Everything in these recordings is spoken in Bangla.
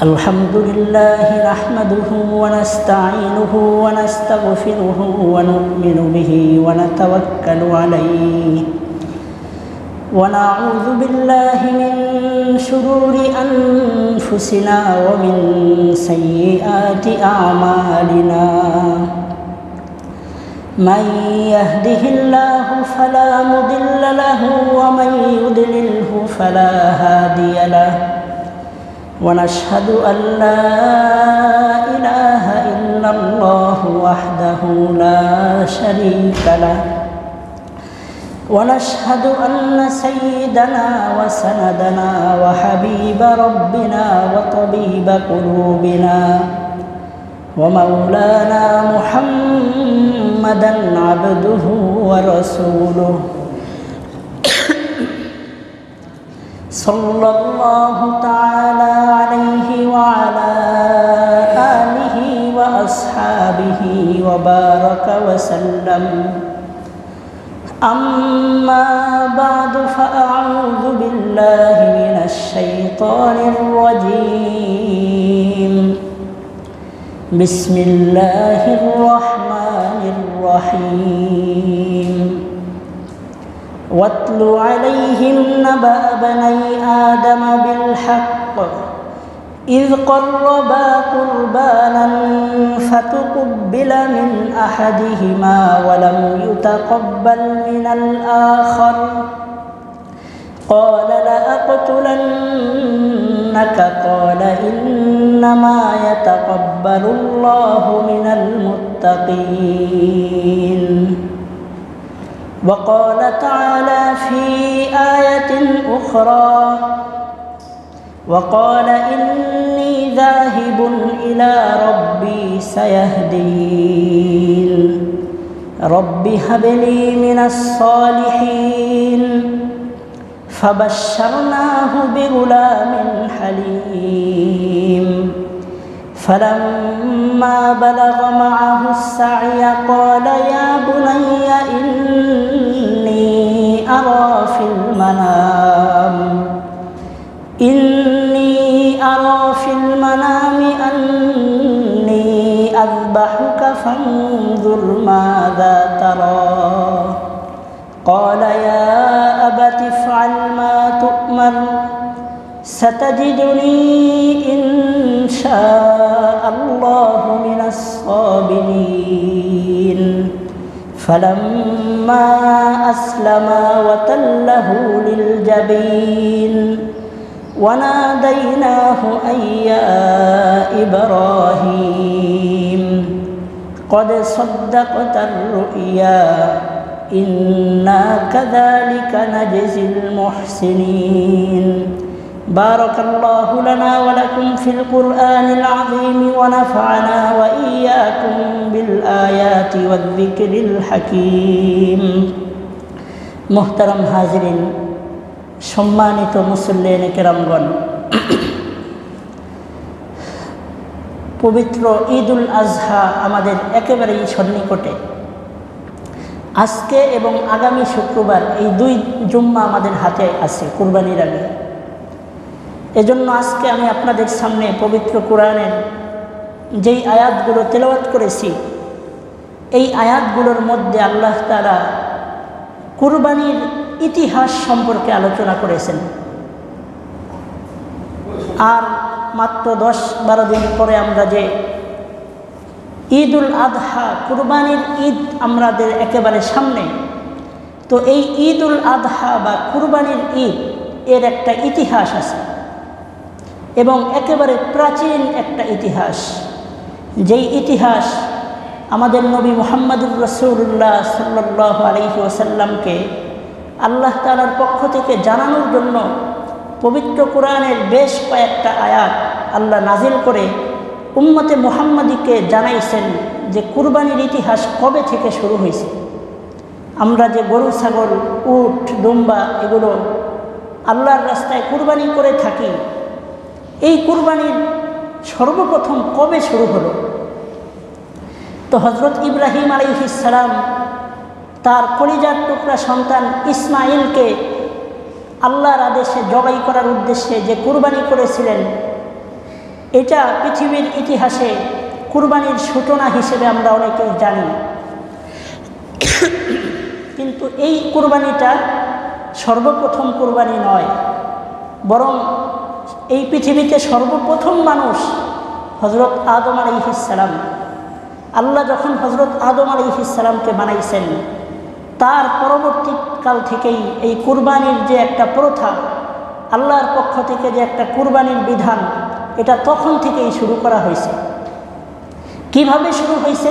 الحمد لله نحمده ونستعينه ونستغفره ونؤمن به ونتوكل عليه ونعوذ بالله من شرور أنفسنا ومن سيئات أعمالنا من يهده الله فلا مضل له ومن يضلله فلا هادي له ونشهد أن لا إله إلا الله وحده لا شريك له ونشهد أن سيدنا وسندنا وحبيب ربنا وطبيب قلوبنا ومولانا محمدا عبده ورسوله صلى الله تعالى عليه وعلى آله وأصحابه وبارك وسلم أما بعد فأعوذ بالله من الشيطان الرجيم بسم الله الرحمن الرحيم واتل عليهم نبأ بني آدم بالحق إذ قربا قربانا فتقبل من أحدهما ولم يتقبل من الآخر قال لأقتلنك قال إنما يتقبل الله من المتقين وقال تعالى في آية أخرى وقال إني ذاهب إلى ربي سيهدين رب هب لي من الصالحين فبشرناه بغلام حليم فلما بلغ معه السعي قال يا بني إني أرى في المنام أني أذبحك فانظر ماذا ترى قال يا أبت افعل ما تؤمر ستجدني إن شاء الله من الصابرين فلما أسلما وتله للجبين وناديناه أن يا إبراهيم قد صدقت الرؤيا إنا كذلك نجزي المحسنين بارك الله لنا ولكم في القرآن العظيم ونفعنا وإياكم بالآيات والذكر الحكيم محترم হাজিরিন সম্মানিত মুসল্লিয়ানে কেরামগণ পবিত্র ঈদুল আজহা আমাদের একেবারেই সন্নিকটে আজকে এবং আগামী শুক্রবার এই দুই জুম্মা আমাদের হাতে আছে কুরবানির আগে এজন্য আজকে আমি আপনাদের সামনে পবিত্র কোরআনের যেই আয়াতগুলো তেলাওয়াত করেছি এই আয়াতগুলোর মধ্যে আল্লাহ তাআলা কুরবানির ইতিহাস সম্পর্কে আলোচনা করেছেন আর মাত্র 10-12 দিন পরে আমরা যে ঈদুল আদহা কুরবানির ঈদ আমাদের একেবারে সামনে তো এই ঈদুল আদহা বা কুরবানির ঈদ এর একটা ইতিহাস আছে এবং একেবারে প্রাচীন একটা ইতিহাস যেই ইতিহাস আমাদের নবী মুহাম্মদুর রাসূলুল্লাহ সাল্লাল্লাহু আলাইহি ওয়াসাল্লামকে আল্লাহ তাআলার পক্ষ থেকে জানানোর জন্য পবিত্র কোরআনের বেশ কয়েকটা আয়াত আল্লাহ নাজিল করে উম্মতে মুহাম্মাদিকে জানাইছেন যে কুরবানির ইতিহাস কবে থেকে শুরু হয়েছে। আমরা যে গরু ছাগল উট দুম্বা এগুলো আল্লাহর রাস্তায় কুরবানি করে থাকি এই কুরবানির সর্বপ্রথম কবে শুরু হলো। তো হযরত ইব্রাহিম আলাইহিস সালাম তার কলিজার টুকরা সন্তান ইসমাইলকে আল্লাহর আদেশে জবাই করার উদ্দেশ্যে যে কুরবানি করেছিলেন এটা পৃথিবীর ইতিহাসে কুরবানির সূচনা হিসেবে আমরা অনেকেই জানি, কিন্তু এই কুরবানিটা সর্বপ্রথম কুরবানি নয়, বরং এই পৃথিবীতে সর্বপ্রথম মানুষ হযরত আদম আলাইহিস সালাম। আল্লাহ যখন হযরত আদম আলাইহিস সালামকে বানাইছেন, তার পরবর্তীকাল থেকেই এই কুরবানির যে একটা প্রথা, আল্লাহর পক্ষ থেকে যে একটা কুরবানির বিধান, এটা তখন থেকেই শুরু করা হয়েছে। কিভাবে শুরু হয়েছে?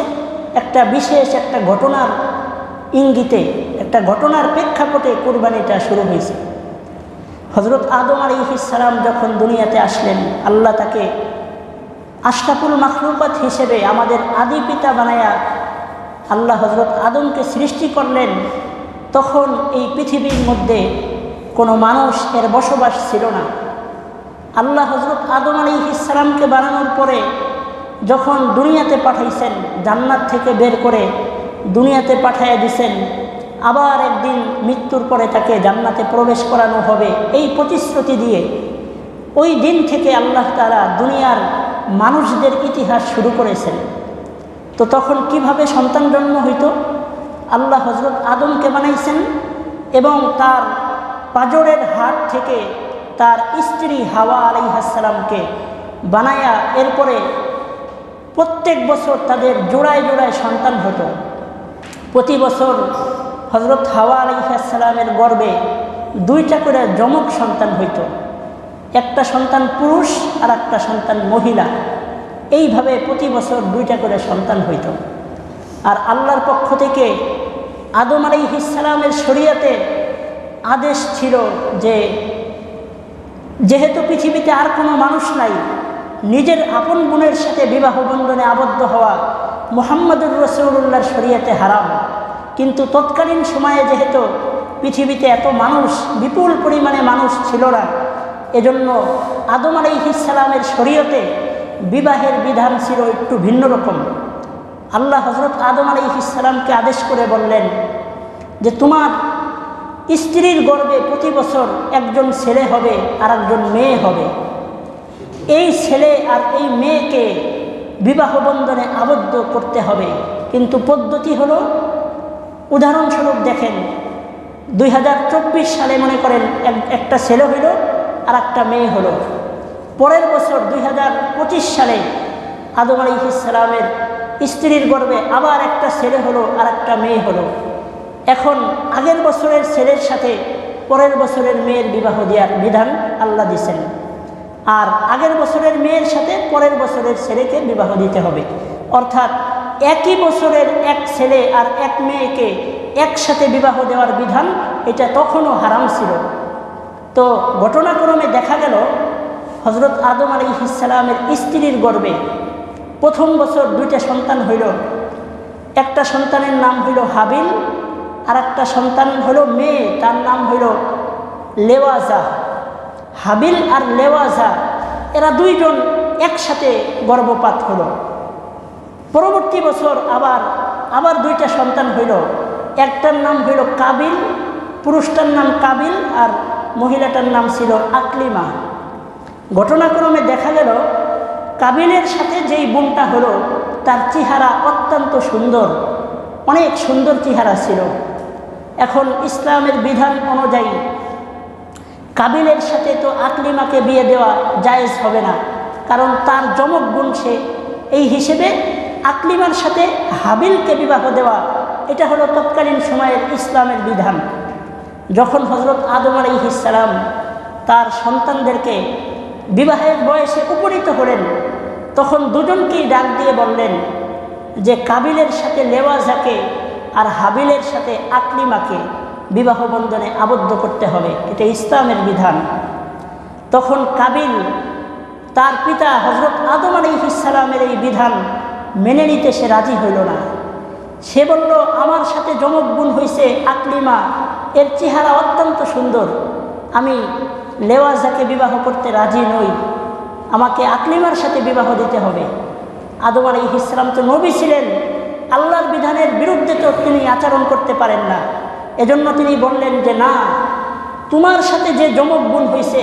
একটা বিশেষ একটা ঘটনার ইঙ্গিতে, একটা ঘটনার প্রেক্ষাপটে কুরবানিটা শুরু হয়েছে। হযরত আদম আলাইহিস সালাম যখন দুনিয়াতে আসলেন, আল্লাহ তাকে আশরাফুল মাখলুকাত হিসেবে আমাদের আদি পিতা বানায়া আল্লাহ হযরত আদমকে সৃষ্টি করলেন। তখন এই পৃথিবীর মধ্যে কোনো মানুষ এর বসবাস ছিল না। আল্লাহ হযরত আদম আলাইহিস সালামকে বানানোর পরে যখন দুনিয়াতে পাঠাইছেন, জান্নাত থেকে বের করে দুনিয়াতে পাঠাইয়া দিয়েছেন, আবার একদিন মৃত্যুর পরে তাকে জান্নাতে প্রবেশ করানো হবে এই প্রতিশ্রুতি দিয়ে ওই দিন থেকে আল্লাহ তাআলা দুনিয়ার মানুষদের ইতিহাস শুরু করেছেন। তো তখন কিভাবে সন্তান জন্ম হইত? আল্লাহ হযরত আদমকে বানাইছেন এবং তার পাঁজরের হাড় থেকে তার স্ত্রী হাওয়া আলাইহিস সালামকে বানায়া এরপরে প্রত্যেক বছর তাদের জোড়ায় জোড়ায় সন্তান হতো। প্রতি বছর হযরত হাওয়া আলাইহিস সালামের গর্ভে 2টা করে যমক সন্তান হইত, একটা সন্তান পুরুষ আর একটা সন্তান মহিলা। এইভাবে প্রতি বছর 2টা করে সন্তান হইত। আর আল্লাহর পক্ষ থেকে আদম আলাইহিস সালামের শরীয়তে আদেশ ছিল যে যেহেতু পৃথিবীতে আর কোনো মানুষ নাই, নিজের আপন বোনের সাথে বিবাহ বন্ধনে আবদ্ধ হওয়া মুহাম্মদুর রাসূলুল্লাহর শরীয়তে হারাম। কিন্তু তৎকালীন সময়ে যেহেতু পৃথিবীতে এত মানুষ, বিপুল পরিমাণে মানুষ ছিল না, এজন্য আদম আলাইহিস সালামের শরীয়তে বিবাহের বিধান ছিল একটু ভিন্ন রকম। আল্লাহ হযরত আদম আলাইহিস সালামকে আদেশ করে বললেন যে তোমার স্ত্রীর গর্ভে প্রতি বছর একজন ছেলে হবে আর একজন মেয়ে হবে। এই ছেলে আর এই মেয়েকে বিবাহ বন্ধনে আবদ্ধ করতে হবে, কিন্তু পদ্ধতি হলো, উদাহরণস্বরূপ দেখেন 2024 সালে মনে করেন একটা ছেলে হইল আর একটা মেয়ে হলো, পরের বছর 2025 সালে আদম আলাইহিস সালামের স্ত্রীর গর্ভে আবার একটা ছেলে হলো আর একটা মেয়ে হলো। এখন আগের বছরের ছেলের সাথে পরের বছরের মেয়ের বিবাহ দেওয়ার বিধান আল্লাহ দিয়েছেন, আর আগের বছরের মেয়ের সাথে পরের বছরের ছেলেকে বিবাহ দিতে হবে। অর্থাৎ একই বছরের এক ছেলে আর এক মেয়েকে একসাথে বিবাহ দেওয়ার বিধান এটা তখনও হারাম ছিল। তো ঘটনাক্রমে দেখা গেল হযরত আদম আলাইহিস সালামের স্ত্রীর গর্ভে প্রথম বছর 2টা সন্তান হইল। একটা সন্তানের নাম হইল হাবিল, আর একটা সন্তান হইল মেয়ে, তার নাম হইল লেওয়াজা। হাবিল আর লেওয়াজা এরা 2 জন একসাথে গর্ভপাত হলো। পরবর্তী বছর আবার 2টা সন্তান হইল। একটার নাম হইল কাবিল, পুরুষটার নাম কাবিল আর মহিলাটার নাম ছিল আকলিমা। ঘটনাক্রমে দেখা গেল কাবিলের সাথে যেই বোনটা হলো তার চেহারা অত্যন্ত সুন্দর, অনেক সুন্দর চেহারা ছিল। এখন ইসলামের বিধান অনুযায়ী কাবিলের সাথে তো আকলিমাকে বিয়ে দেওয়া জায়েজ হবে না, কারণ তার যমক বোন সে। এই হিসেবে আকলিমার সাথে হাবিলকে বিবাহ দেওয়া এটা হলো তৎকালীন সময়ের ইসলামের বিধান। যখন হযরত আদম আলাইহিস সালাম তার সন্তানদেরকে বিবাহের বয়সে উপনীত হলেন, তখন 2 জনকেই ডাক দিয়ে বললেন যে কাবিলের সাথে লেওয়াজাকে আর হাবিলের সাথে আকলিমাকে বিবাহ বন্ধনে আবদ্ধ করতে হবে, এটা ইসলামের বিধান। তখন কাবিল তার পিতা হযরত আদম আলাইহিস সালামের এই বিধান মেনে নিতে সে রাজি হইল না। সে বলল, আমার সাথে যমক বোন হইছে আকলিমা, এর চেহারা অত্যন্ত সুন্দর, আমি লেওয়াজাকে বিবাহ করতে রাজি নই, আমাকে আকলিমার সাথে বিবাহ দিতে হবে। আদম আলাইহিস সালাম তো নবী ছিলেন, আল্লাহর বিধানের বিরুদ্ধে তো তিনি আচরণ করতে পারেন না। এজন্য তিনি বললেন যে না, তোমার সাথে যে যমক বোন হইছে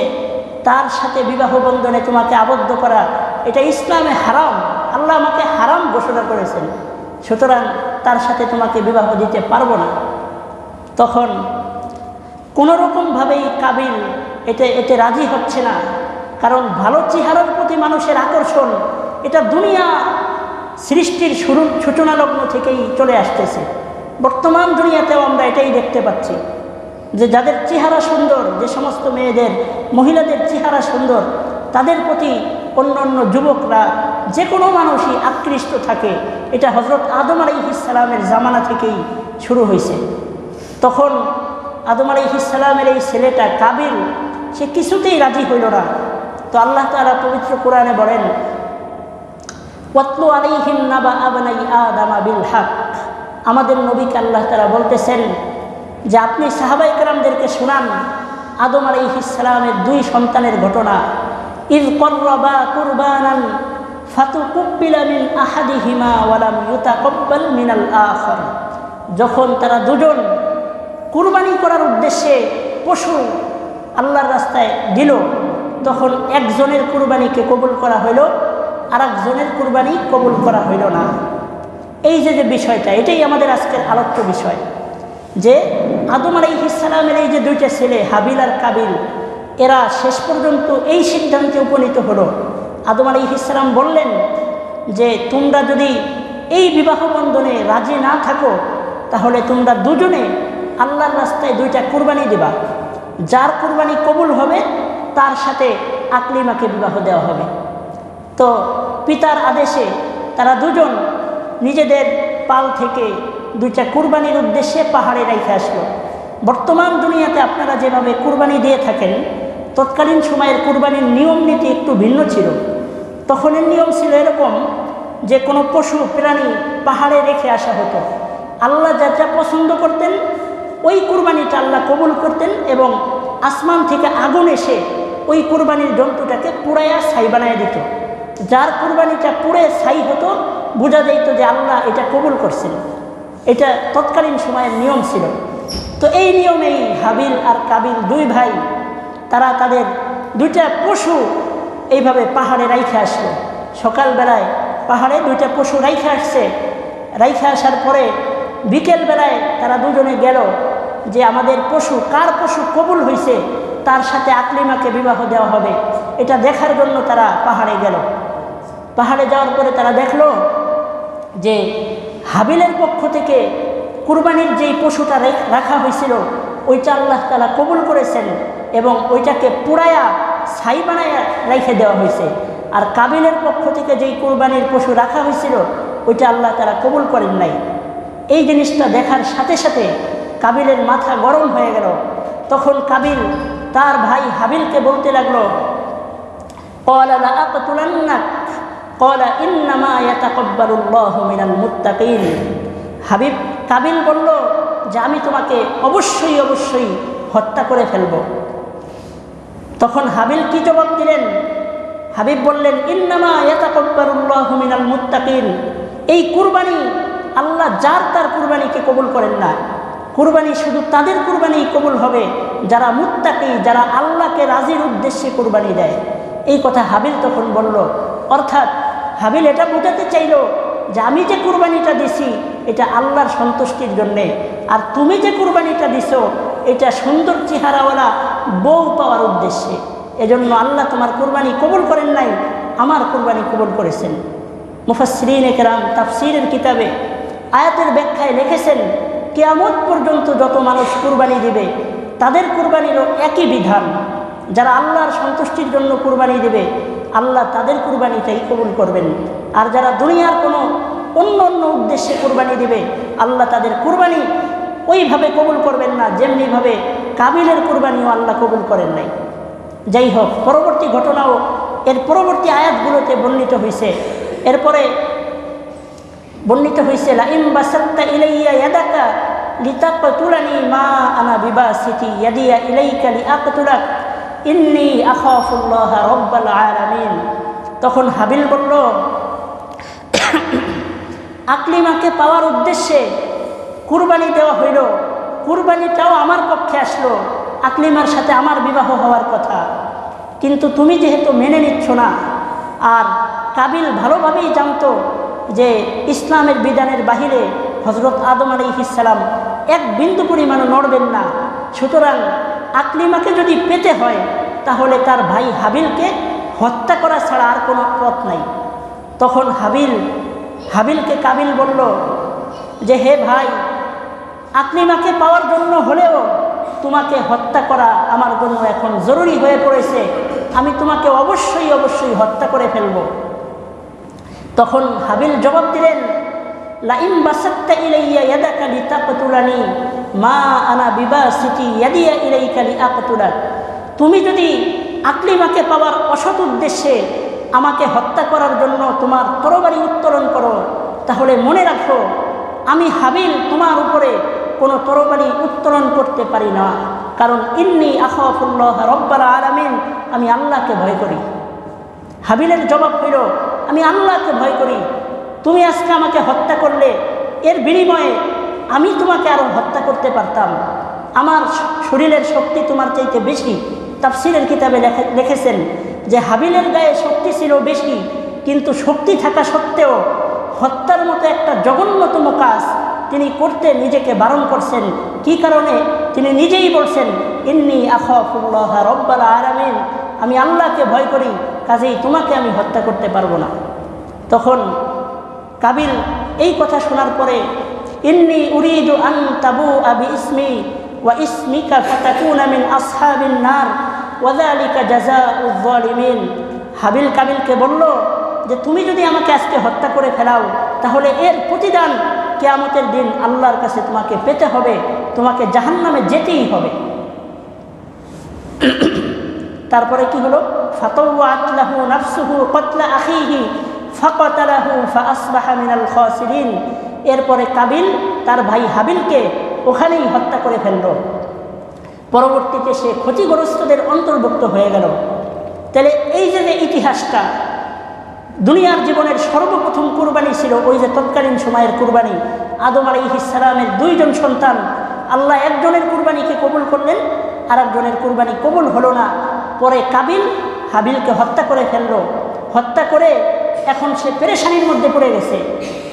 তার সাথে বিবাহ বন্ধনে তোমাকে আবদ্ধ করা এটা ইসলামে হারাম, আল্লাহ আমাকে হারাম ঘোষণা করেছেন, সুতরাং তার সাথে তোমাকে বিবাহ দিতে পারবো না। তখন কোনোরকমভাবেই কাবিল এতে রাজি হচ্ছে না, কারণ ভালো চেহারার প্রতি মানুষের আকর্ষণ এটা দুনিয়া সৃষ্টির সূচনা লগ্ন থেকেই চলে আসতেছে। বর্তমান দুনিয়াতেও আমরা এটাই দেখতে পাচ্ছি যে যাদের চেহারা সুন্দর, যে সমস্ত মহিলাদের চেহারা সুন্দর, তাদের প্রতি অন্য যুবকরা, যে কোনো মানুষই আকৃষ্ট থাকে। এটা হযরত আদম আলাইহিস সালামের জামানা থেকেই শুরু হয়েছে। তখন আদম আলাইহিস সালামের এই ছেলেটা কাবিল, সে কিছুতেই রাজি হইল না। তো আল্লাহ তাআলা পবিত্র কোরআনে বলেন, ওয়াতলু আলাইহিম নাবা আবনাই আদামা বিল হক। আমাদের নবীকে আল্লাহ তাআলা বলতেছেন যে আপনি সাহাবায়ে কেরামদেরকে শোনান আদম আলাইহিস সালামের দুই সন্তানের ঘটনা। ইয কররাবা কুরবানান ফাতুকুব্বিলা মিন আহাদিহিমা ওয়া লাম ইউতাকাব্বাল মিনাল আখার। যখন তারা দুজন কুরবানি করার উদ্দেশ্যে পশু আল্লাহর রাস্তায় দিল, তখন একজনের কুরবানিকে কবুল করা হইল, আর একজনের কুরবানি কবুল করা হইল না। এই যে বিষয়টা, এটাই আমাদের আজকের আলোচ্য বিষয়, যে আদম আলাইহিস সালামের এই যে দুইটা ছেলে হাবিল আর কাবিল, এরা শেষ পর্যন্ত এই সিদ্ধান্তে উপনীত হলো। আদম আলাইহিস সালাম বললেন যে তোমরা যদি এই বিবাহ বন্ধনে রাজি না থাকো, তাহলে তোমরা দুজনে আল্লাহর রাস্তায় দুইটা কুরবানি দিবা, যার কুরবানি কবুল হবে তার সাথে আকলিমাকে বিবাহ দেওয়া হবে। তো পিতার আদেশে তারা দুজন নিজেদের পাল থেকে দুইটা কুরবানির উদ্দেশ্যে পাহাড়ে রেখে আসলো। বর্তমান দুনিয়াতে আপনারা যেভাবে কুরবানি দিয়ে থাকেন, তৎকালীন সময়ের কুরবানির নিয়ম নীতি একটু ভিন্ন ছিল। তখনের নিয়ম ছিল এরকম যে কোনো পশু প্রাণী পাহাড়ে রেখে আসা হতো, আল্লাহ যেটা পছন্দ করতেন ওই কুরবানিটা আল্লাহ কবুল করতেন, এবং আসমান থেকে আগুন এসে ওই কুরবানির জন্তুটাকে পুড়াইয়া ছাই বানায় দিত। যার কুরবানিটা পুড়ে ছাই হতো, বোঝা যেত যে আল্লাহ এটা কবুল করছেন। এটা তৎকালীন সময়ের নিয়ম ছিল। তো এই নিয়মেই হাবিল আর কাবিল দুই ভাই, তারা তাদের দুইটা পশু এইভাবে পাহাড়ে রাইখে আসলো। সকালবেলায় পাহাড়ে দুইটা পশু রাইখে আসছে, রাইখে আসার পরে বিকেলবেলায় তারা দুজনে গেল যে আমাদের পশু, কার পশু কবুল হয়েছে তার সাথে আকলিমাকে বিবাহ দেওয়া হবে, এটা দেখার জন্য তারা পাহাড়ে গেল। পাহাড়ে যাওয়ার পরে তারা দেখলো যে হাবিলের পক্ষ থেকে কুরবানির যেই পশুটা রাখা হয়েছিল ওইটা আল্লাহ তাআলা কবুল করেছেন, এবং ওইটাকে পুড়ায়া ছাই বানায়া রেখে দেওয়া হয়েছে। আর কাবিলের পক্ষ থেকে যেই কুরবানির পশু রাখা হয়েছিল ওইটা আল্লাহ তাআলা কবুল করেন নাই। এই জিনিসটা দেখার সাথে সাথে কাবিলের মাথা গরম হয়ে গেল। তখন কাবিল তার ভাই হাবিলকে বলতে লাগলো, ক্বালা লা আকতুলান্নাক ক্বালা ইন্নামা ইয়াতাকাব্বালুল্লাহু মিনাল মুত্তাকিন। কাবিল বলল যে আমি তোমাকে অবশ্যই অবশ্যই হত্যা করে ফেলব। তখন হাবিল কি জবাব দিলেন? হাবিব বললেন, ইন্নামা ইয়াতাকাব্বালুল্লাহু মিনাল মুত্তাকিন। এই কুরবানি আল্লাহ যার তার কুরবানিকে কবুল করেন না। কুরবানি শুধু তাদের কুরবানি কবুল হবে যারা মুত্তাকি, যারা আল্লাহকে রাজির উদ্দেশ্যে কুরবানি দেয়। এই কথা হাবিল তখন বলল। অর্থাৎ হাবিল এটা বোঝাতে চাইল যে আমি যে কুরবানিটা দিছি এটা আল্লাহর সন্তুষ্টির জন্যে, আর তুমি যে কুরবানিটা দিছো এটা সুন্দর চেহারাওয়ালা বউ পাওয়ার উদ্দেশ্যে। এজন্য আল্লাহ তোমার কুরবানি কবুল করেন নাই, আমার কুরবানি কবুল করেছেন। মুফাসসিরিনে কেরাম তাফসীরের কিতাবে আয়াতের ব্যাখ্যায় লিখেছেন, কিয়ামত পর্যন্ত যত মানুষ কুরবানি দিবে তাদের কুরবানিরও একই বিধান। যারা আল্লাহর সন্তুষ্টির জন্য কুরবানি দেবে আল্লাহ তাদের কুরবানিটাই কবুল করবেন, আর যারা দুনিয়ার কোনো অন্য উদ্দেশ্যে কুরবানি দিবে আল্লাহ তাদের কুরবানি ওইভাবে কবুল করবেন না, যেমনিভাবে কাবিলের কুরবানিও আল্লাহ কবুল করেন নাই। যাই হোক, পরবর্তী ঘটনাও এর পরবর্তী আয়াতগুলোতে বর্ণিত হয়েছে। এরপরে বর্ণিত হয়েছে, লাইম বাসাত্তা ইলাইয়া ইয়াদাকা লিতাকতুলানি মা আনা বিবাসিতি ইয়াদিয়া ইলাইকা লিআকতুলাক ইন্নী আখাফুল্লাহ রাব্বাল আলামিন। তখন হাবিল বলল, আকলিমাকে পাওয়ার উদ্দেশ্যে কুরবানি দেওয়া হইল, কুরবানিটাও আমার পক্ষে আসলো, আকলিমার সাথে আমার বিবাহ হওয়ার কথা, কিন্তু তুমি যেহেতু মেনে নিচ্ছ না, আর কাবিল ভালোভাবেই জানতো যে ইসলামের বিধানের বাহিরে হজরত আদম আলাইহিস সালাম এক বিন্দু পরিমাণও নড়বেন না। সুতরাং আকলিমাকে যদি পেতে হয় তাহলে তার ভাই হাবিলকে হত্যা করা ছাড়া আর কোনো পথ নাই। তখন হাবিলকে কাবিল বলল যে হে ভাই, আকলিমাকে পাওয়ার জন্য হলেও তোমাকে হত্যা করা আমার জন্য এখন জরুরি হয়ে পড়েছে, আমি তোমাকে অবশ্যই হত্যা করে ফেলব। তখন হাবিল জবাব দিলেন, লাইন বাসাত্তা ইলাইয়া ইয়াদাকা লিতাকতুলানি মা আনা বিবাসিতি ইয়াদিয়া ইলাইকা লিআকতুলাক। তুমি যদি আকলিমাকে পাওয়ার অসৎ উদ্দেশ্যে আমাকে হত্যা করার জন্য তোমার তরবারি উত্তোলন করো, তাহলে মনে রাখো আমি হাবিল তোমার উপরে কোনো তরবারি উত্তোলন করতে পারি না, কারণ ইন্নী আখাফুল্লাহ রব্বাল আলামিন, আমি আল্লাহকে ভয় করি। হাবিলের জবাব হইল, আমি আল্লাহকে ভয় করি, তুমি আজকে আমাকে হত্যা করলে এর বিনিময়ে আমি তোমাকে আরও হত্যা করতে পারতাম, আমার শরীরের শক্তি তোমার চাইতে বেশি। তাফসীরের কিতাবে লিখেছেন যে হাবিলের গায়ে শক্তি ছিল বেশি, কিন্তু শক্তি থাকা সত্ত্বেও হত্যার মতো একটা জঘন্যতম কাজ তিনি করতে নিজেকে বারণ করছেন। কি কারণে? তিনি নিজেই বলছেন, ইন্নী আখাফুল্লাহ রব্বাল আলামিন, আমি আল্লাহকে ভয় করি, কাজেই তোমাকে আমি হত্যা করতে পারবো না। তখন কাবিল এই কথা শোনার পরে, ইন্নী উরিদু আন তাবুআ বিইসমি ওয়া ইসমিকা ফাতাকুনা মিন আসহাবিন নার ওয়া যালিকা জাযাউয যালিমিন। হাবিল কাবিলকে বলল যে তুমি যদি আমাকে আজকে হত্যা করে ফেলাও তাহলে এর প্রতিদান কিয়ামতের দিন আল্লাহর কাছে তোমাকে পেতে হবে, তোমাকে জাহান্নামে যেতেই হবে। তারপরে কি হলো? ফাতাওয়াত লাহু নাফসুহু কতলা আখিহি ফাকাতালাহু ফাআসবাহা মিনাল খাসিরিন। এরপরে কাবিল তার ভাই হাবিলকে ওখানেই হত্যা করে ফেলল। পরবর্তীতে সে ক্ষতিগ্রস্তদের অন্তর্ভুক্ত হয়ে গেল। তাহলে এই যে ইতিহাসটা, দুনিয়ার জীবনের সর্বপ্রথম কুরবানি ছিল ওই যে তৎকালীন সময়ের কুরবানি। আদম আলাইহিস সালামের দুইজন সন্তান, আল্লাহ একজনের কুরবানিকে কবুল করলেন, আর একজনের কুরবানি কবুল হলো না। পরে কাবিল হাবিলকে হত্যা করে ফেলল। হত্যা করে এখন সে পেরেশানির মধ্যে পড়ে গেছে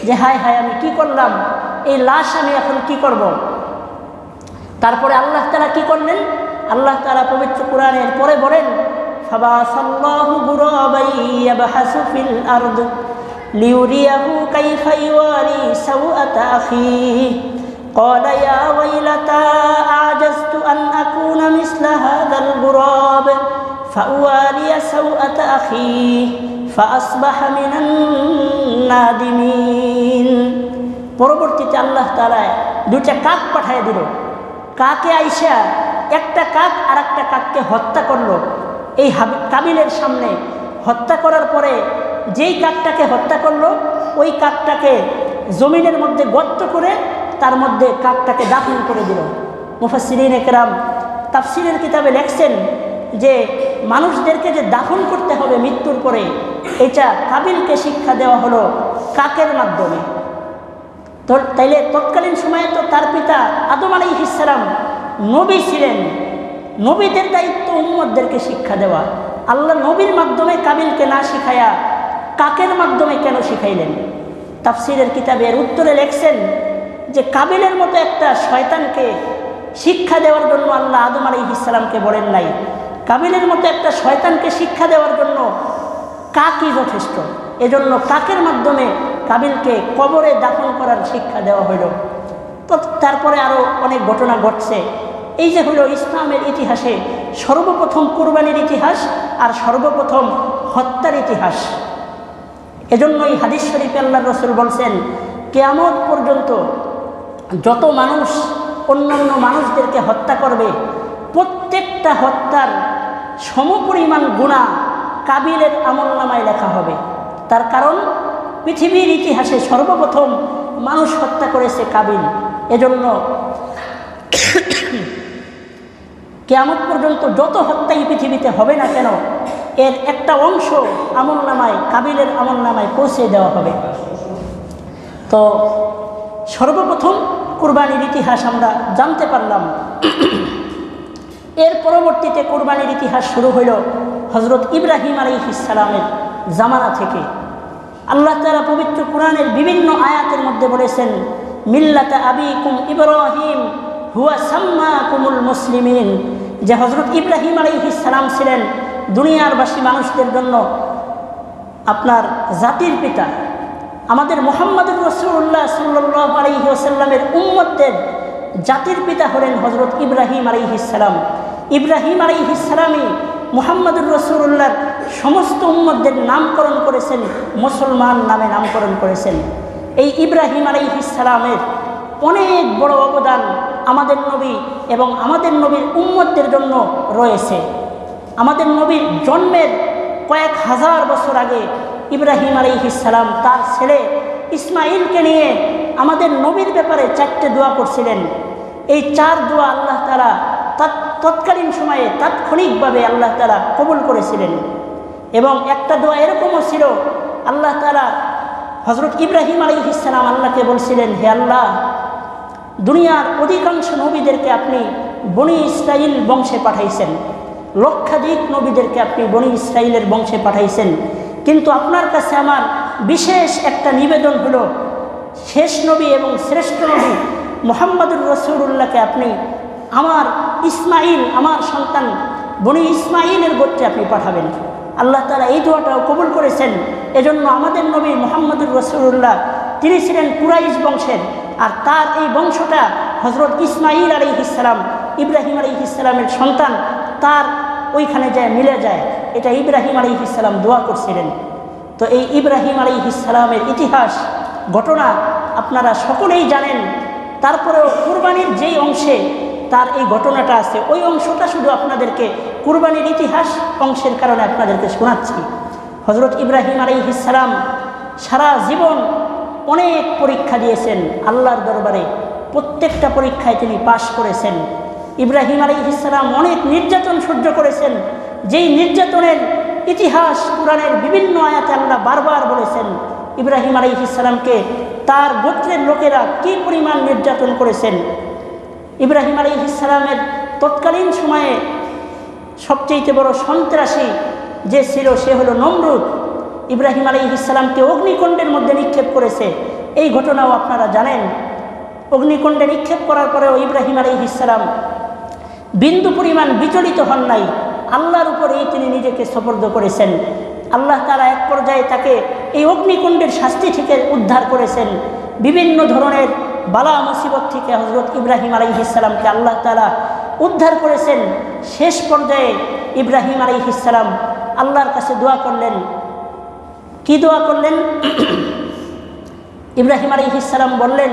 যে হায় হায় আমি কি করলাম, এই লাশ আমি এখন কি করব। তারপরে আল্লাহ তাআলা কি করলেন? আল্লাহ তাআলা পবিত্র কোরআনের পরে বলেন, ফাবাসাল্লাহু গুরাবাই ইয়াবহাসু ফিল আরদ লিউরিয়াহু কাইফা ইওয়ারি সাওআতা আখিহি ক্বালা ইয়া ওয়াইলাতা আ'জাজতু আন আকুনা মিসলা হাযাল গুরাব ফাওয়ারিয়া সাওআতা আখিহি ফাআসবাহা মিনান নাদিমিন। পরবর্তীতে আল্লাহ তাআলা দুইটা কাক পাঠিয়ে দিল। কাকে আইসা একটা কাক আর একটা কাককে হত্যা করলো এই কাবিলের সামনে। হত্যা করার পরে যেই কাকটাকে হত্যা করলো ওই কাকটাকে জমিনের মধ্যে গর্ত করে তার মধ্যে কাকটাকে দাফন করে দিল। মুফাসসিরিনে কেরাম তাফসীরের কিতাবে লেখছেন যে মানুষদেরকে যে দাফন করতে হবে মৃত্যুর পরে, এটা কাবিলকে শিক্ষা দেওয়া হলো কাকের মাধ্যমে। তো তাইলে তৎকালীন সময়ে তো তার পিতা আদম আলাইহিস সালাম নবী ছিলেন, নবীদের দায়িত্ব উম্মতদেরকে শিক্ষা দেওয়া। আল্লাহ নবীর মাধ্যমে কাবিলকে না শিখায়া কাকের মাধ্যমে কেন শিখাইলেন? তাফসীরের কিতাবের উত্তরে লেখছেন যে কাবিলের মতো একটা শয়তানকে শিক্ষা দেওয়ার জন্য আল্লাহ আদম আলাইহিস সালামকে বলেন নাই, কাবিলের মতো একটা শয়তানকে শিক্ষা দেওয়ার জন্য কাকই যথেষ্ট। এজন্য কাকের মাধ্যমে কাবিলকে কবরে দাফন করার শিক্ষা দেওয়া হইল। তো তারপরে আরও অনেক ঘটনা ঘটছে। এই যে হলো ইসলামের ইতিহাসে সর্বপ্রথম কুরবানির ইতিহাস আর সর্বপ্রথম হত্যার ইতিহাস। এজন্যই হাদিস শরীফে আল্লাহর রাসূল বলছেন, কিয়ামত পর্যন্ত যত মানুষ অন্যান্য মানুষদেরকে হত্যা করবে প্রত্যেকটা হত্যার সমপরিমাণ গুনাহ কাবিলের আমলনামায় লেখা হবে। তার কারণ পৃথিবীর ইতিহাসে সর্বপ্রথম মানুষ হত্যা করেছে কাবিল। এজন্য কিয়ামত পর্যন্ত যত হত্যাই পৃথিবীতে হবে না কেন এর একটা অংশ আমলনামায় কাবিলের আমলনামায় পৌঁছে দেওয়া হবে। তো সর্বপ্রথম কুরবানির ইতিহাস আমরা জানতে পারলাম। এর পরবর্তীতে কুরবানির ইতিহাস শুরু হইল হজরত ইব্রাহিম আলাইহিস সালামের জামানা থেকে। আল্লাহ তাআলা পবিত্র কোরআনের বিভিন্ন আয়াতের মধ্যে বলেছেন, মিল্লাতা আবিকুম ইব্রাহিম হুয়া সাম্মাকুমুল মুসলিমিন, যে হযরত ইব্রাহিম আলাইহিস সালাম ছিলেন দুনিয়ারবাসী মানুষদের জন্য আপনার জাতির পিতা। আমাদের মুহাম্মদুর রাসূলুল্লাহ সাল্লাল্লাহু আলাইহি ওয়াসাল্লামের উম্মতদের জাতির পিতা হলেন হযরত ইব্রাহিম আলাইহিস সালাম। ইব্রাহিম আলাইহিস সালামই মুহাম্মদুর রাসূলুল্লাহর সমস্ত উম্মতদের নামকরণ করেছেন, মুসলমান নামে নামকরণ করেছেন। এই ইব্রাহিম আলাইহিস সালামের অনেক বড় অবদান আমাদের নবী এবং আমাদের নবীর উম্মতদের জন্য রয়েছে। আমাদের নবীর জন্মের কয়েক হাজার বছর আগে ইব্রাহিম আলাইহিস সালাম তার ছেলে ইসমাইলকে নিয়ে আমাদের নবীর ব্যাপারে 4টে দোয়া করছিলেন। এই 4 দোয়া আল্লাহ তাআলা তৎকালীন সময়ে তাৎক্ষণিকভাবে আল্লাহ তাআলা কবুল করেছিলেন। এবং একটা দোয়া এরকমও ছিল, আল্লাহ তাআলা হযরত ইব্রাহিম আলাইহিস সালাম আল্লাহকে বলছিলেন, হে আল্লাহ, দুনিয়ার অধিকাংশ নবীদেরকে আপনি বনি ইসরাইল বংশে পাঠাইছেন, লক্ষাধিক নবীদেরকে আপনি বনি ইসরাইলের বংশে পাঠাইছেন, কিন্তু আপনার কাছে আমার বিশেষ একটা নিবেদন হলো, শেষ নবী এবং শ্রেষ্ঠ নবী মুহাম্মদুর রাসূলুল্লাহকে আপনি আমার ইসমাইল, আমার সন্তান বনি ইসমাইলের গোত্রে আপনি পাঠাবেন। আল্লাহ তাআলা এই দোয়াটাও কবুল করেছেন। এজন্য আমাদের নবী মুহাম্মদুর রাসূলুল্লাহ তিনি ছিলেন কুরাইশ বংশের, আর তার এই বংশটা হযরত ইসমাইল আলাইহিস সালাম, ইব্রাহিম আলাইহিস সালামের সন্তান, তার ওইখানে যায় মিলে যায়। এটা ইব্রাহিম আলাইহিস সালাম দোয়া করছিলেন। তো এই ইব্রাহিম আলাইহিস সালামের ইতিহাস ঘটনা আপনারা সকলেই জানেন। তারপরেও কুরবানির যেই অংশে তার এই ঘটনাটা আছে, ওই অংশটা শুধু আপনাদেরকে কুরবানির ইতিহাস অংশের কারণে আপনাদেরকে শোনাচ্ছি। হযরত ইব্রাহিম আলাইহিস সালাম সারা জীবন অনেক পরীক্ষা দিয়েছেন আল্লাহর দরবারে, প্রত্যেকটা পরীক্ষায় তিনি পাশ করেছেন। ইব্রাহিম আলাইহিস সালাম অনেক নির্যাতন সহ্য করেছেন, যেই নির্যাতনের ইতিহাস কোরআনের বিভিন্ন আয়াতে আল্লাহ বারবার বলেছেন। ইব্রাহিম আলাইহিস সালামকে তার গোত্রের লোকেরা কী পরিমাণ নির্যাতন করেছেন। ইব্রাহিম আলাইহিস সালামের তৎকালীন সময়ে সবচেয়ে বড় সন্ত্রাসী যে ছিল সে হলো নমরুদ। ইব্রাহিম আলাইহিস সালামকে অগ্নিকুণ্ডের মধ্যে নিক্ষেপ করেছে, এই ঘটনাও আপনারা জানেন। অগ্নিকুণ্ডে নিক্ষেপ করার পরেও ইব্রাহিম আলাইহিস সালাম বিন্দু পরিমাণ বিচলিত হন নাই, আল্লাহর উপরেই তিনি নিজেকে সুপর্দ করেছেন। আল্লাহ তাআলা এক পর্যায়ে তাকে এই অগ্নিকুণ্ডের শাস্তি থেকে উদ্ধার করেছেন। বিভিন্ন ধরনের বালা মুসিবত থেকে হযরত ইব্রাহিম আলাইহিস সালামকে আল্লাহ তাআলা উদ্ধার করেছেন। শেষ পর্যায়ে ইব্রাহিম আলাইহিস সালাম আল্লাহর কাছে দোয়া করলেন। কি দোয়া করলেন? ইব্রাহিম আলাইহিস সালাম বললেন,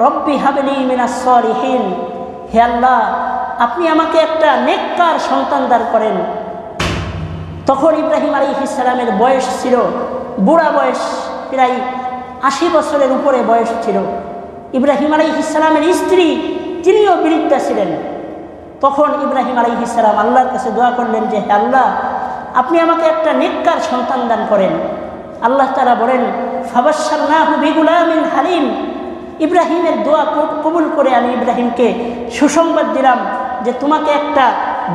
রব্বি হাবলি মিনাস সালিহিন, হে আল্লাহ, আপনি আমাকে একটা নেককার সন্তান দান করেন। তখন ইব্রাহিম আলাইহিস সালামের বয়স ছিল বুড়া বয়স, প্রায় 80 বছরের উপরে বয়স ছিল। ইব্রাহিম আলাইহিস সালামের স্ত্রী তিনিও বৃদ্ধা ছিলেন। তখন ইব্রাহিম আলাইহিস সালাম আল্লাহর কাছে দোয়া করলেন যে, হে আল্লাহ, আপনি আমাকে একটা নেককার সন্তান দান করেন। আল্লাহ তাআলা বলেন, ফাবাশশারনাহু বিগুলামিন হালিম, ইব্রাহিমের দোয়া কবুল করে আমি ইব্রাহিমকে সুসংবাদ দিলাম যে তোমাকে একটা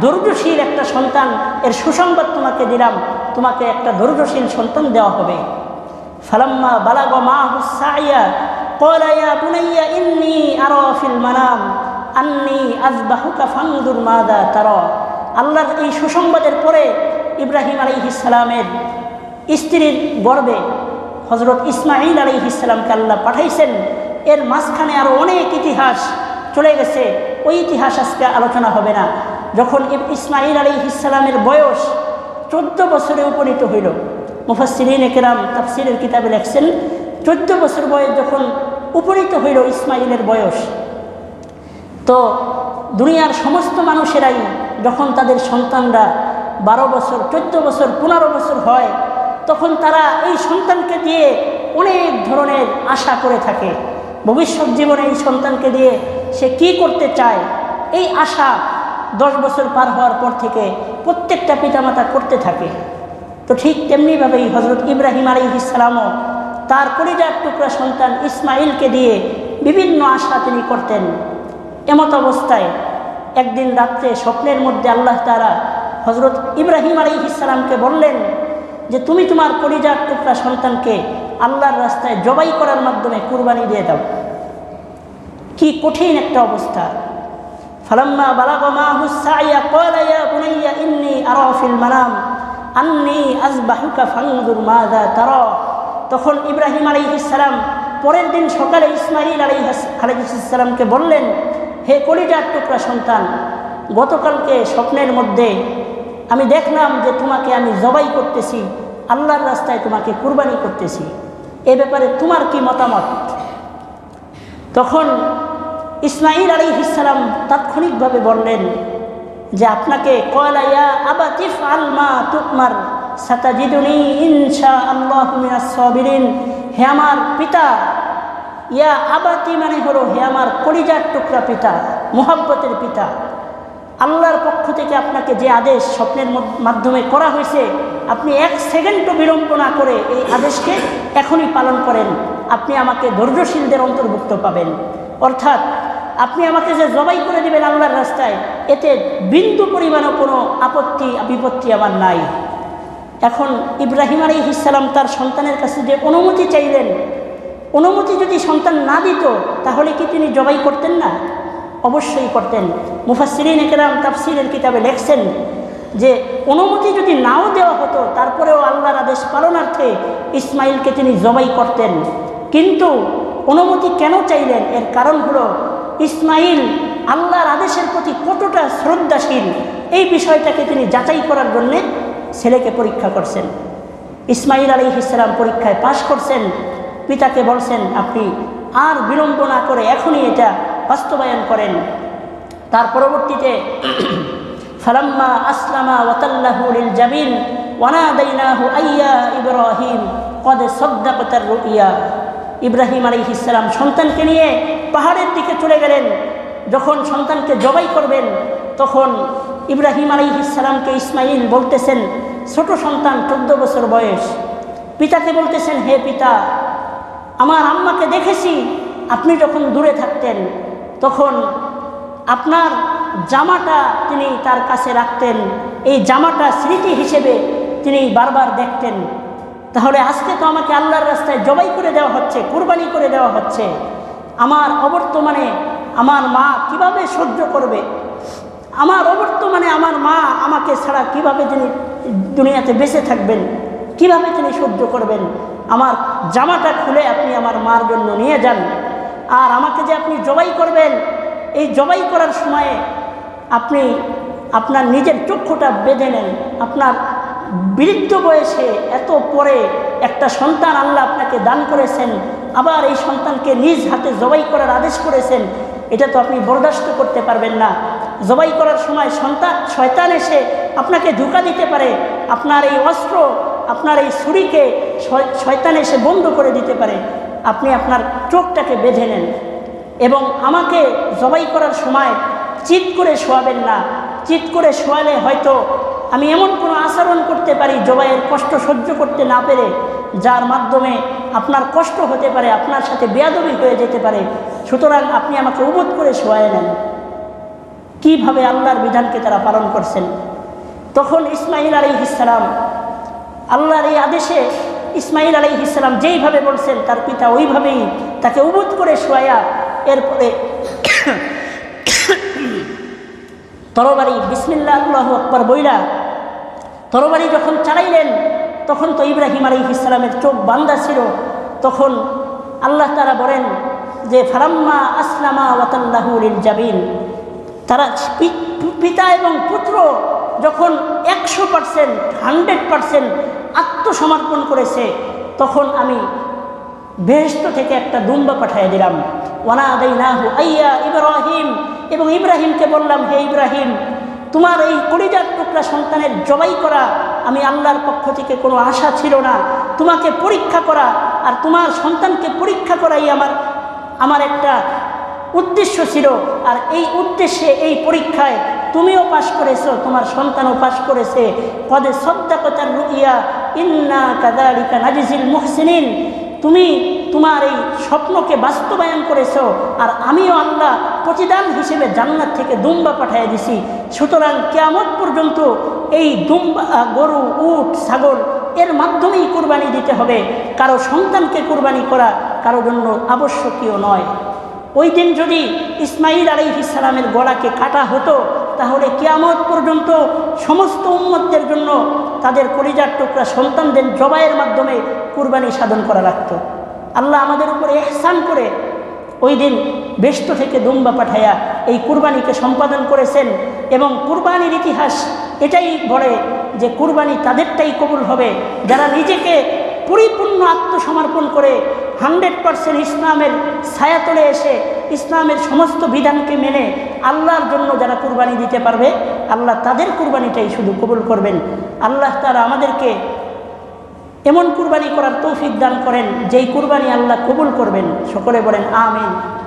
ধৈর্যশীল একটা সন্তান, এর সুসংবাদ তোমাকে দিলাম, তোমাকে একটা ধৈর্যশীল সন্তান দেওয়া হবে। ফালাম্মা বালাগ মাহুস সাইয়া ক্বালা ইয়া বুনাইয়া ইন্নী আরা ফিল মানাম আন্নী আযবাহুকা ফানজুর মাযা তারা। আল্লাহর এই সুসংবাদের পরে ইব্রাহিম আলাইহিস সালামের স্ত্রীর গর্ভে হযরত ইসমাঈল আলাইহিস সালামকে আল্লাহ পাঠাইছেন। এর মাঝখানে আরও অনেক ইতিহাস চলে গেছে, ওই ইতিহাস আজকে আলোচনা হবে না। যখন ইসমাঈল আলাইহিস সালামের বয়স 14 বছরে উপনীত হইল, মুফাসসিরিনে কেরাম তাফসীরের কিতাবে লেখছেন 14 বছর বয়স যখন উপনীত হইল ইসমাঈলের বয়স, তো দুনিয়ার সমস্ত মানুষেরাই যখন তাদের সন্তানরা 12 বছর, 14 বছর, 15 বছর হয়, তখন তারা এই সন্তানকে দিয়ে অনেক ধরনের আশা করে থাকে। ভবিষ্যৎ জীবনে এই সন্তানকে দিয়ে সে কি করতে চায়, এই আশা 10 বছর পার হওয়ার পর থেকে প্রত্যেকটা পিতামাতা করতে থাকে। তো ঠিক তেমনিভাবেই হযরত ইব্রাহিম আলাইহিস সালামও তার কলিজার টুকরা সন্তান ইসমাঈলকে দিয়ে বিভিন্ন আশা তিনি করতেন। এমত অবস্থায় একদিন রাত্রে স্বপ্নের মধ্যে আল্লাহ তাআলা হযরত ইব্রাহিম আলাইহিস সালামকে বললেন যে তুমি তোমার কলিজার টুকরা সন্তানকে আল্লাহর রাস্তায় জবাই করার মাধ্যমে কুরবানি দিয়ে দাও। কি কঠিন একটা অবস্থা। ফালাম্মা বালাগা মাহু সাইয়া ক্বালা ইয়া বুনাইয়া ইন্নী আরা ফিল মানাম আন্নী আযবাহুকা ফানজুর মাযা তারা। তখন ইব্রাহিম আলাইহিস সালাম পরের দিন সকালে ইসমাঈল আলাইহিস সালামকে বললেন, হে কলিজার টুকরা সন্তান, গতকালকে স্বপ্নের মধ্যে আমি দেখলাম যে তোমাকে আমি জবাই করতেছি, আল্লাহর রাস্তায় তোমাকে কুরবানি করতেছি, এ ব্যাপারে তোমার কি মতামত? তখন ইসমাঈল আলাইহিস সালাম তাৎক্ষণিকভাবে বললেন যে আপনাকে ক্বালা ইয়া আবাতি ইফআল মা তুকমার সাতাজিদুনি ইনশাআল্লাহু মিনাস সাবিরিন। হে আমার পিতা, ইয়া আবাতি মানে হলো হে আমার কলিজার টুকরা পিতা, মুহাব্বতের পিতা, আল্লাহর পক্ষ থেকে আপনাকে যে আদেশ স্বপ্নের মাধ্যমে করা হয়েছে, আপনি এক সেকেন্ডও বিলম্ব না করে এই আদেশকে এখনই পালন করেন। আপনি আমাকে ধৈর্যশীলদের অন্তর্ভুক্ত পাবেন। অর্থাৎ আপনি আমাকে যে জবাই করে দিবেন আল্লাহর রাস্তায়, এতে বিন্দু পরিমাণও কোনো আপত্তি বিপত্তি আমার নাই। এখন ইব্রাহিম আলাইহিস সালাম তার সন্তানের কাছে যে অনুমতি চাইলেন, অনুমতি যদি সন্তান না দিত তাহলে কি তিনি জবাই করতেন না? অবশ্যই করতেন। মুফাসসিরিন ইকরাম তাফসীরের কিতাবে লেখছেন যে অনুমতি যদি নাও দেওয়া হতো তারপরেও আল্লাহর আদেশ পালনার্থে ইসমাইলকে তিনি জবাই করতেন। কিন্তু অনুমতি কেন চাইলেন? এর কারণ হলো ইসমাইল আল্লাহর আদেশের প্রতি কতটা শ্রদ্ধাশীল, এই বিষয়টাকে তিনি যাচাই করার জন্যে ছেলেকে পরীক্ষা করছেন। ইসমাইল আলাইহিস সালাম পরীক্ষায় পাশ করছেন। পিতাকে বলছেন আপনি আর বিলম্ব না করে এখনই এটা বাস্তবায়ন করেন। তার পরবর্তীতে ফালাম্মা আসলামা ওয়াতাল্লাহু লিল জাবিন ওয়ানাদাইনাহু আইয়া ইব্রাহিম ক্বাদ সাদ্দাকতার রুইয়া। ইব্রাহিম আলাইহিস সালাম সন্তানকে নিয়ে পাহাড়ের দিকে চলে গেলেন। যখন সন্তানকে জবাই করবেন তখন ইব্রাহিম আলাইহিস সালামকে ইসমাইল বলতেছেন, ছোট সন্তান 14 বছর বয়স, পিতাকে বলতেছেন, হে পিতা, আমার আম্মাকে দেখেছি আপনি যখন দূরে থাকতেন তখন আপনার জামাটা তিনি তার কাছে রাখতেন, এই জামাটা স্মৃতি হিসেবে তিনি বারবার দেখতেন। তাহলে আজকে তো আমাকে আল্লাহর রাস্তায় জবাই করে দেওয়া হচ্ছে, কুরবানি করে দেওয়া হচ্ছে, আমার অবর্তমানে আমার মা কিভাবে সহ্য করবে? আমার অবর্তমানে আমার মা আমাকে ছাড়া কিভাবে তিনি দুনিয়াতে বেঁচে থাকবেন? কিভাবে তিনি সহ্য করবেন? আমার জামাটা খুলে আপনি আমার মার জন্য নিয়ে যান। আর আমাকে যে আপনি জবাই করবেন, এই জবাই করার সময়ে আপনি আপনার নিজের চক্ষুটা বেঁধে নেন। আপনার বৃদ্ধ বয়সে এত পরে একটা সন্তান আল্লাহ আপনাকে দান করেছেন, আবার এই সন্তানকে নিজ হাতে জবাই করার আদেশ করেছেন, এটা তো আপনি বরদাস্ত করতে পারবেন না। জবাই করার সময় শয়তান এসে আপনাকে ধোঁকা দিতে পারে, আপনার এই অস্ত্র, আপনার এই ছুরিকে শয়তান এসে বন্ধ করে দিতে পারে। আপনি আপনার চোখটাকে বেঁধে নেন এবং আমাকে জবাই করার সময় চিৎ করে শোয়াবেন না। চিৎ করে শোয়ালে হয়তো আমি এমন কোনো আচরণ করতে পারি জবাইয়ের কষ্ট সহ্য করতে না পেরে, যার মাধ্যমে আপনার কষ্ট হতে পারে, আপনার সাথে বেয়াদবি হয়ে যেতে পারে। সুতরাং আপনি আমাকে উবুদ করে শোয়ায় নেন। কীভাবে আল্লাহর বিধানকে তারা পালন করছেন। তখন ইসমাঈল আলাইহিস সালাম আল্লাহর এই আদেশে ইসমাঈল আলাইহিস সালাম যেইভাবে বলছেন তার পিতা ওইভাবেই তাকে উবুদ করে শোয়া, এরপরে তরবারি বিসমিল্লাহ আল্লাহু আকবার বইলা তরবারি যখন চালাইলেন তখন তো ইব্রাহিম আলাইহিস সালামের চোখ বান্ধা ছিল। তখন আল্লাহ তাআলা বলেন যে ফালাম্মা আসলামা ওয়াতাল্লাহু লিল জাবিন, তারা পিতা এবং পুত্র যখন 100% 100% আত্মসমর্পণ করেছে, তখন আমি বেহেশত থেকে একটা দুম্বা পাঠিয়ে দিলাম। ওয়ানাদাইনাহু আইয়া ইব্রাহিম, এবং ইব্রাহিমকে বললাম, হে ইব্রাহিম, তোমার এই কলিজার টুকরা সন্তানের জবাই করা আমি আল্লাহর পক্ষ থেকে কোনো আশা ছিল না, তোমাকে পরীক্ষা করা আর তোমার সন্তানকে পরীক্ষা করাই আমার একটা উদ্দেশ্য ছিল। আর এই উদ্দেশ্যে এই পরীক্ষায় তুমিও পাশ করেছো, তোমার সন্তানও পাশ করেছে। কদে সাদ্দাকাতার রুইয়া ইন্না কাযালিকা নাজিজিল মুহসিনিন, তুমি তোমার এই স্বপ্নকে বাস্তবায়ন করেছো, আর আমিও আল্লাহ প্রতিদান হিসেবে জান্নাত থেকে দুম্বা পাঠিয়ে দিছি। সুতরাং কিয়ামত পর্যন্ত এই দুম্বা, গরু, উট, ছাগল এর মাধ্যমেই কুরবানি দিতে হবে। কারো সন্তানকে কুরবানি করা কারো জন্য আবশ্যকীয় নয়। ওই দিন যদি ইসমাঈল আলাইহিস সালামের গলাকে কাটা হতো, তাহলে কিয়ামত পর্যন্ত সমস্ত উম্মতদের জন্য তাদের কলিজার টুকরা সন্তানদের জবাইয়ের মাধ্যমে কুরবানি সাধন করা লাগতো। আল্লাহ আমাদের উপরে ইহসান করে ওই দিন বেষ্ট থেকে দুম্বা পাঠাইয়া এই কুরবানিকে সম্পাদন করেছেন। এবং কুরবানির ইতিহাস এটাই বলে যে কুরবানি তাদেরটাই কবুল হবে যারা নিজেকে পরিপূর্ণ আত্মসমর্পণ করে 100% ইসলামের ছায়াতলে এসে ইসলামের সমস্ত বিধানকে মেনে আল্লাহর জন্য যারা কুরবানি দিতে পারবে, আল্লাহ তাদের কুরবানিটাই শুধু কবুল করবেন। আল্লাহ তাআলা আমাদেরকে এমন কুরবানি করার তৌফিক দান করেন যেই কুরবানি আল্লাহ কবুল করবেন। সকলে বলেন আমিন।